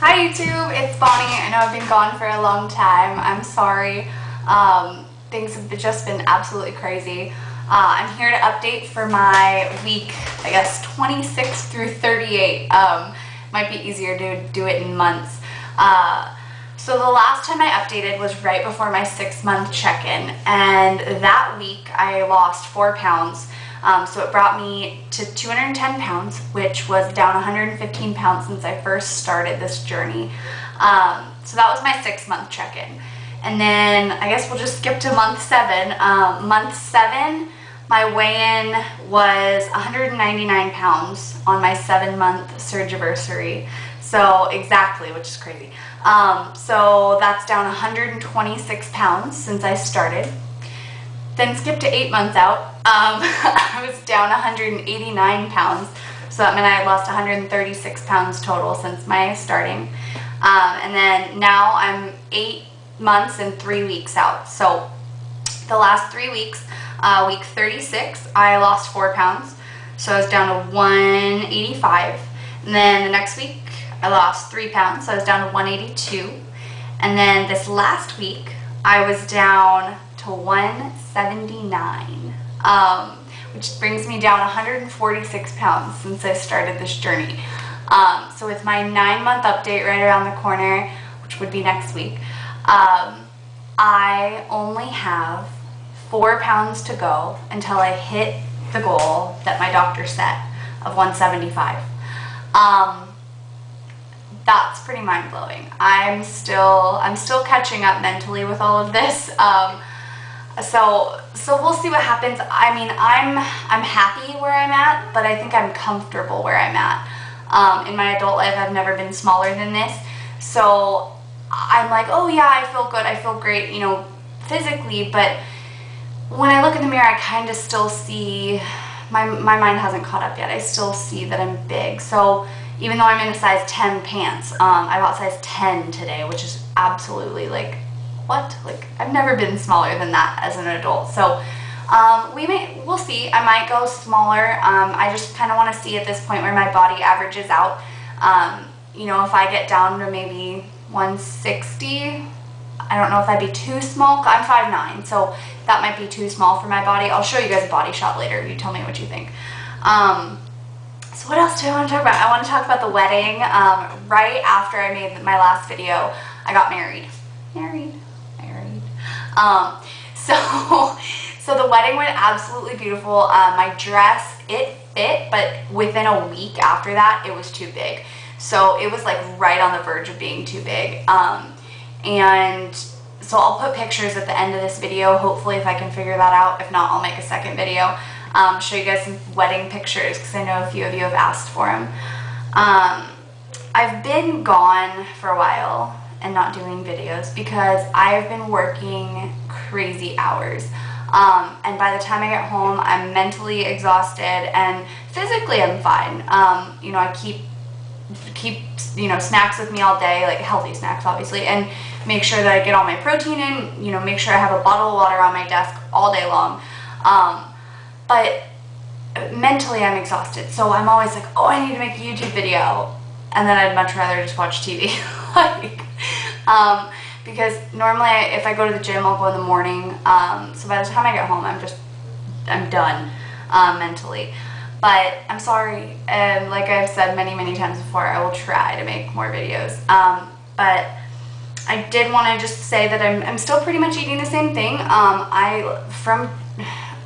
Hi YouTube, it's Bonnie. I know I've been gone for a long time. I'm sorry. Things have just been absolutely crazy. I'm here to update for my week, I guess 26 through 38. Might be easier to do it in months. So the last time I updated was right before my 6-month check-in, and that week I lost 4 pounds. So it brought me to 210 pounds, which was down 115 pounds since I first started this journey. So that was my 6-month check-in. And then I guess we'll just skip to month 7. Month 7, my weigh-in was 199 pounds on my 7-month surgiversary. So exactly, which is crazy. So that's down 126 pounds since I started. Then skip to 8 months out. I was down 189 pounds. So that meant I had lost 136 pounds total since my starting. And then now I'm 8 months and 3 weeks out. So the last 3 weeks, week 36, I lost 4 pounds. So I was down to 185. And then the next week, I lost 3 pounds. So I was down to 182. And then this last week, I was down to 179, which brings me down 146 pounds since I started this journey. So with my 9-month update right around the corner, which would be next week, I only have 4 pounds to go until I hit the goal that my doctor set of 175. That's pretty mind-blowing. I'm still catching up mentally with all of this. So we'll see what happens. I mean, I'm happy where I'm at, but I think I'm comfortable where I'm at. In my adult life, I've never been smaller than this. So I'm like, oh yeah, I feel good, I feel great, you know, physically, but when I look in the mirror, I kind of still see, my mind hasn't caught up yet. I still see that I'm big. So even though I'm in a size 10 pants, I bought size 10 today, which is absolutely like, what? Like, I've never been smaller than that as an adult. So we'll see. I might go smaller. I just kind of want to see at this point where my body averages out. You know, if I get down to maybe 160, I don't know if that'd be too small. I'm 5'9", so that might be too small for my body. I'll show you guys a body shot later. You tell me what you think. So what else do I want to talk about? I want to talk about the wedding. Right after I made my last video, I got married. So the wedding went absolutely beautiful. My dress, it fit, but within a week after that, it was too big. So it was like right on the verge of being too big. And so I'll put pictures at the end of this video, hopefully, if I can figure that out. If not, I'll make a second video. Show you guys some wedding pictures because I know a few of you have asked for them. I've been gone for a while and not doing videos because I've been working crazy hours. And by the time I get home, I'm mentally exhausted and physically I'm fine. You know, I keep you know, snacks with me all day, like healthy snacks obviously, and make sure that I get all my protein in, you know, make sure I have a bottle of water on my desk all day long. But mentally I'm exhausted, so I'm always like, oh, I need to make a YouTube video, and then I'd much rather just watch TV. Like, because normally if I go to the gym, I'll go in the morning, so by the time I get home, I'm done mentally. But I'm sorry, and like I've said many times before, I will try to make more videos. But I did want to just say that I'm still pretty much eating the same thing. From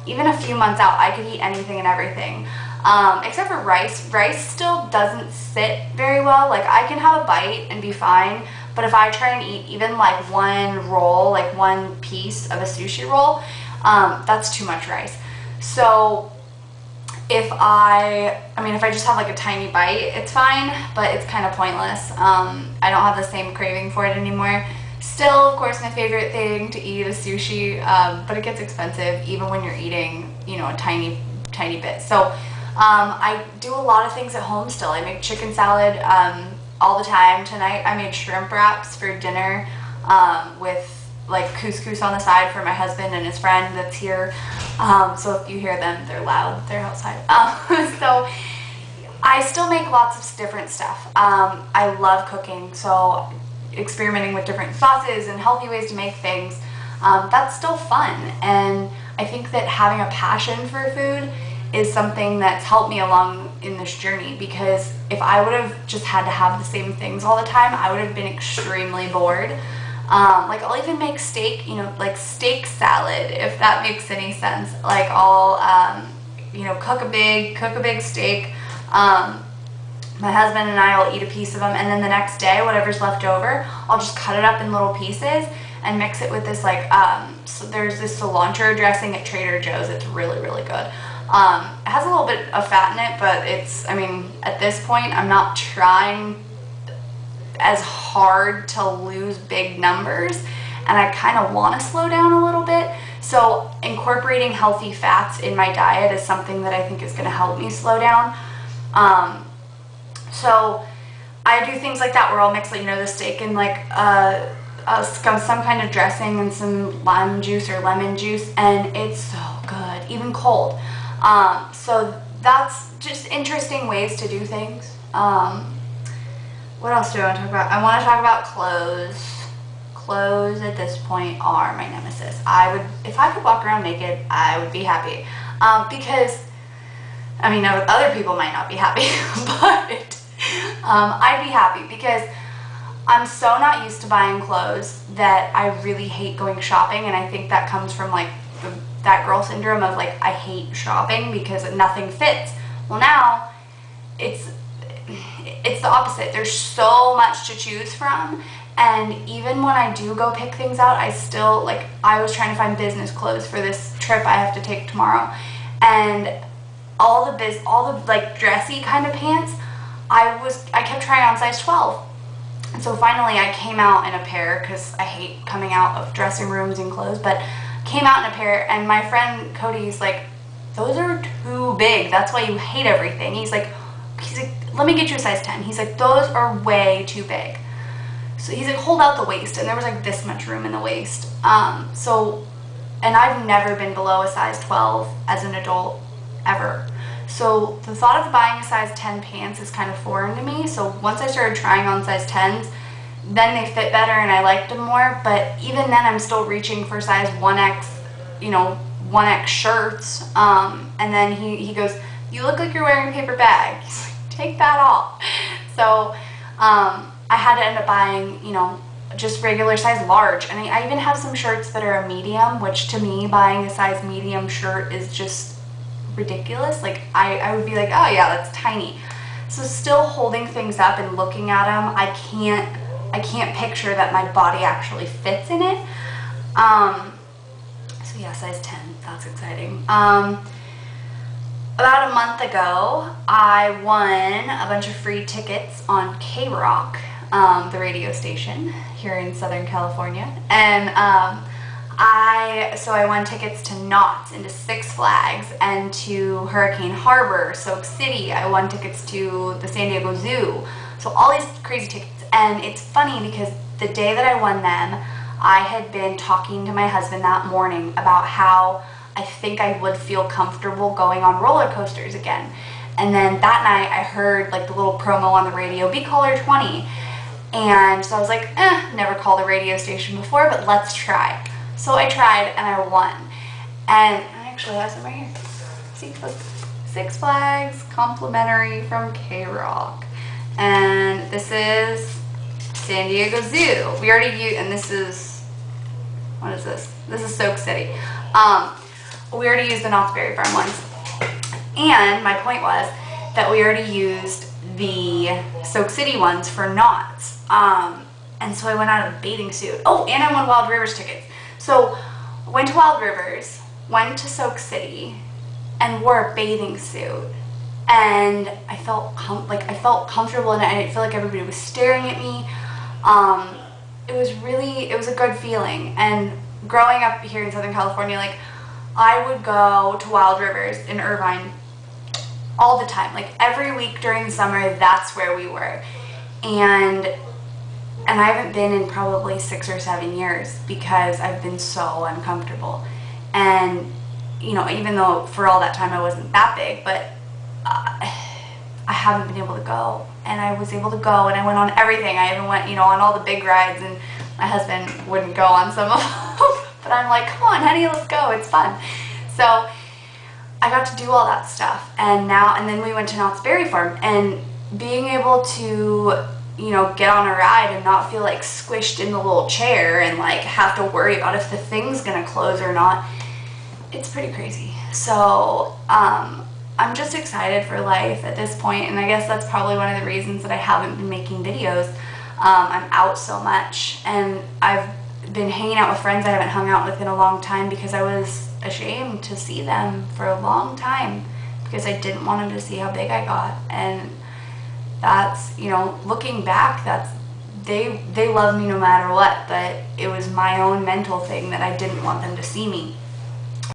even a few months out, I could eat anything and everything, except for rice. Rice still doesn't sit very well. Like, I can have a bite and be fine, but if I try and eat even like one roll, like one piece of a sushi roll, that's too much rice. So if I just have like a tiny bite, it's fine, but it's kind of pointless. I don't have the same craving for it anymore. Still, of course, my favorite thing to eat is sushi, but it gets expensive even when you're eating, you know, a tiny bit. So I do a lot of things at home still. I make chicken salad all the time. Tonight I made shrimp wraps for dinner with like couscous on the side for my husband and his friend that's here. So if you hear them, they're loud, they're outside. So I still make lots of different stuff. I love cooking, so experimenting with different sauces and healthy ways to make things, that's still fun. And I think that having a passion for food is something that's helped me along in this journey, because if I would have just had to have the same things all the time, I would have been extremely bored. Like I'll even make steak, you know, like steak salad, if that makes any sense. Like I'll, you know, cook a big steak. My husband and I will eat a piece of them, and then the next day, whatever's left over, I'll just cut it up in little pieces and mix it with this, like, so there's this cilantro dressing at Trader Joe's. It's really, really good. It has a little bit of fat in it, but it's, I mean, at this point, I'm not trying as hard to lose big numbers, and I kind of want to slow down a little bit. So incorporating healthy fats in my diet is something that I think is going to help me slow down. So I do things like that where I'll mix, like, you know, the steak and like some kind of dressing and some lime juice or lemon juice, and it's so good, even cold. So that's just interesting ways to do things. What else do I want to talk about? I want to talk about clothes. Clothes at this point are my nemesis. If I could walk around naked, I would be happy. Because, I mean, other people might not be happy, but I'd be happy because I'm so not used to buying clothes that I really hate going shopping, and I think that comes from like that girl syndrome of like, I hate shopping because nothing fits. Well, now it's the opposite. There's so much to choose from, and even when I do go pick things out, I still, like, I was trying to find business clothes for this trip I have to take tomorrow, and all the like dressy kind of pants, I kept trying on size 12. And so finally I came out in a pair, because I hate coming out of dressing rooms in clothes, but came out in a pair, and my friend Cody's like, those are too big, that's why you hate everything. He's like, let me get you a size 10. He's like, those are way too big. So he's like, hold out the waist, and there was like this much room in the waist. And I've never been below a size 12 as an adult, ever. So the thought of buying a size 10 pants is kind of foreign to me. So once I started trying on size 10s, then they fit better and I liked them more. But even then, I'm still reaching for size 1X, you know, 1X shirts. And then he goes, you look like you're wearing a paper bag. He's like, take that off. So I had to end up buying, you know, just regular size large. And I even have some shirts that are a medium, which to me, buying a size medium shirt is just ridiculous. Like I would be like, oh yeah, that's tiny. So still holding things up and looking at them, I can't picture that my body actually fits in it. So yeah, size 10, that's exciting. About a month ago, I won a bunch of free tickets on K-Rock, the radio station here in Southern California, and I won tickets to Knott's and to Six Flags and to Hurricane Harbor, Soak City. I won tickets to the San Diego Zoo. So all these crazy tickets. And it's funny because the day that I won them, I had been talking to my husband that morning about how I think I would feel comfortable going on roller coasters again. And then that night I heard like the little promo on the radio, Be Caller 20. And so I was like, never called a radio station before, but let's try. So I tried and I won. And I actually have some right here. See, look, Six Flags complimentary from K-Rock. And this is San Diego Zoo. We already used, and this is, what is this? This is Soak City. We already used the Knott's Berry Farm ones. And my point was that we already used the Soak City ones for Knott's. And so I went out of a bathing suit. Oh, and I won Wild Rivers tickets. So went to Wild Rivers, went to Soak City, and wore a bathing suit. And I felt comfortable in it. I didn't feel like everybody was staring at me. It was a good feeling. And growing up here in Southern California, like, I would go to Wild Rivers in Irvine all the time. Like every week during the summer, that's where we were. And I haven't been in probably 6 or 7 years because I've been so uncomfortable. And, you know, even though for all that time I wasn't that big, but I haven't been able to go. And I was able to go, and I went on everything. I even went, you know, on all the big rides, and my husband wouldn't go on some of them. But I'm like, come on, honey, let's go. It's fun. So I got to do all that stuff. And then we went to Knott's Berry Farm, and being able to, you know, get on a ride and not feel like squished in the little chair and like have to worry about if the thing's gonna close or not, it's pretty crazy. So I'm just excited for life at this point, and I guess that's probably one of the reasons that I haven't been making videos. I'm out so much, and I've been hanging out with friends I haven't hung out with in a long time because I was ashamed to see them for a long time because I didn't want them to see how big I got. And that's, you know, looking back, that's, they love me no matter what, but it was my own mental thing that I didn't want them to see me.